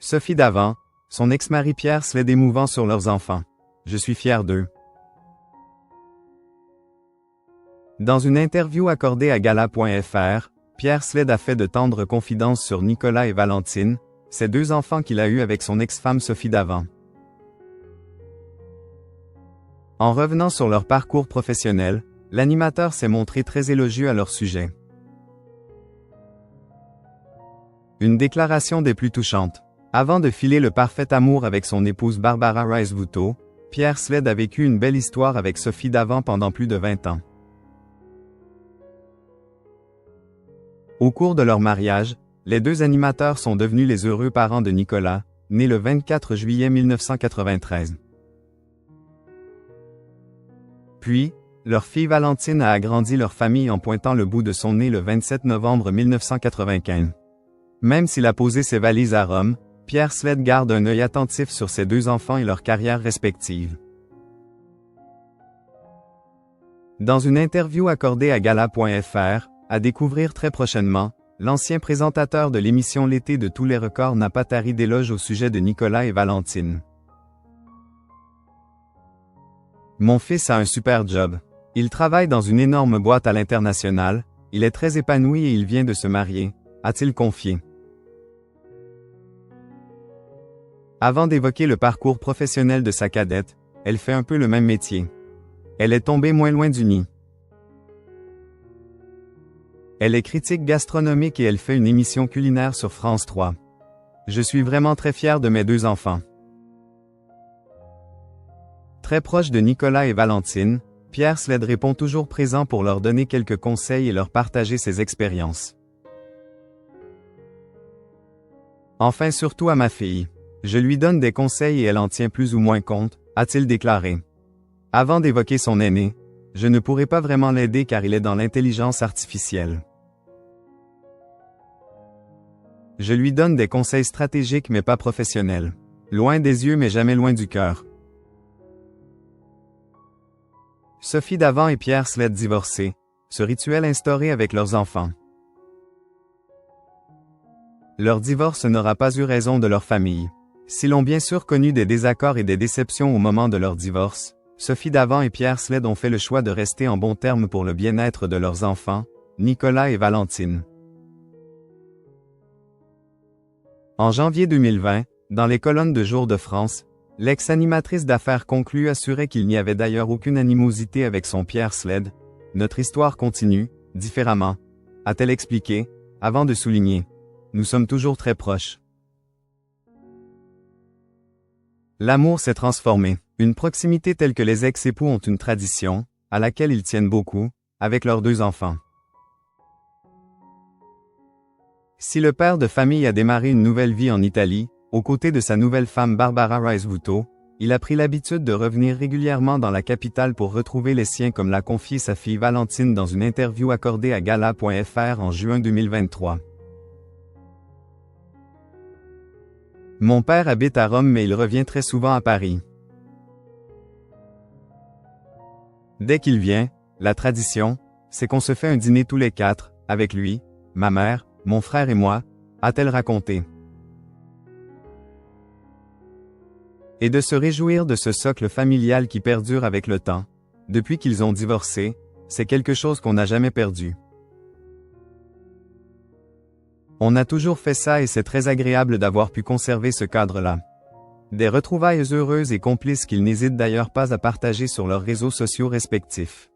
Sophie Davant, son ex-mari Pierre Sled émouvant sur leurs enfants. Je suis fier d'eux. Dans une interview accordée à Gala.fr, Pierre Sled a fait de tendres confidences sur Nicolas et Valentine, ces deux enfants qu'il a eus avec son ex-femme Sophie Davant. En revenant sur leur parcours professionnel, l'animateur s'est montré très élogieux à leur sujet. Une déclaration des plus touchantes. Avant de filer le parfait amour avec son épouse Barbara Rice-Vuto, Pierre Sled a vécu une belle histoire avec Sophie Davant pendant plus de 20 ans. Au cours de leur mariage, les deux animateurs sont devenus les heureux parents de Nicolas, né le 24 juillet 1993. Puis, leur fille Valentine a agrandi leur famille en pointant le bout de son nez le 27 novembre 1995. Même s'il a posé ses valises à Rome, Pierre Sled garde un œil attentif sur ses deux enfants et leurs carrières respectives. Dans une interview accordée à Gala.fr, à découvrir très prochainement, l'ancien présentateur de l'émission L'été de tous les records n'a pas tari d'éloges au sujet de Nicolas et Valentine. Mon fils a un super job. Il travaille dans une énorme boîte à l'international, il est très épanoui et il vient de se marier, a-t-il confié. Avant d'évoquer le parcours professionnel de sa cadette, elle fait un peu le même métier. Elle est tombée moins loin du nid. Elle est critique gastronomique et elle fait une émission culinaire sur France 3. Je suis vraiment très fier de mes deux enfants. Très proche de Nicolas et Valentine, Pierre Sled répond toujours présent pour leur donner quelques conseils et leur partager ses expériences. Enfin surtout à ma fille. Je lui donne des conseils et elle en tient plus ou moins compte, a-t-il déclaré. Avant d'évoquer son aîné, je ne pourrais pas vraiment l'aider car il est dans l'intelligence artificielle. Je lui donne des conseils stratégiques mais pas professionnels. Loin des yeux mais jamais loin du cœur. Sophie Davant et Pierre Sled divorcés, ce rituel instauré avec leurs enfants. Leur divorce n'aura pas eu raison de leur famille. S'ils ont bien sûr connu des désaccords et des déceptions au moment de leur divorce, Sophie Davant et Pierre Sled ont fait le choix de rester en bons termes pour le bien-être de leurs enfants, Nicolas et Valentine. En janvier 2020, dans les colonnes de Jour de France, l'ex-animatrice d'affaires conclue assurait qu'il n'y avait d'ailleurs aucune animosité avec son Pierre Sled. Notre histoire continue, différemment, a-t-elle expliqué, avant de souligner. Nous sommes toujours très proches. L'amour s'est transformé. Une proximité telle que les ex-époux ont une tradition, à laquelle ils tiennent beaucoup, avec leurs deux enfants. Si le père de famille a démarré une nouvelle vie en Italie, aux côtés de sa nouvelle femme Barbara Rice-Vuto, il a pris l'habitude de revenir régulièrement dans la capitale pour retrouver les siens comme l'a confié sa fille Valentine dans une interview accordée à Gala.fr en juin 2023. Mon père habite à Rome mais il revient très souvent à Paris. Dès qu'il vient, la tradition, c'est qu'on se fait un dîner tous les quatre, avec lui, ma mère, mon frère et moi, a-t-elle raconté. Et de se réjouir de ce socle familial qui perdure avec le temps. Depuis qu'ils ont divorcé, c'est quelque chose qu'on n'a jamais perdu. On a toujours fait ça et c'est très agréable d'avoir pu conserver ce cadre-là. Des retrouvailles heureuses et complices qu'ils n'hésitent d'ailleurs pas à partager sur leurs réseaux sociaux respectifs.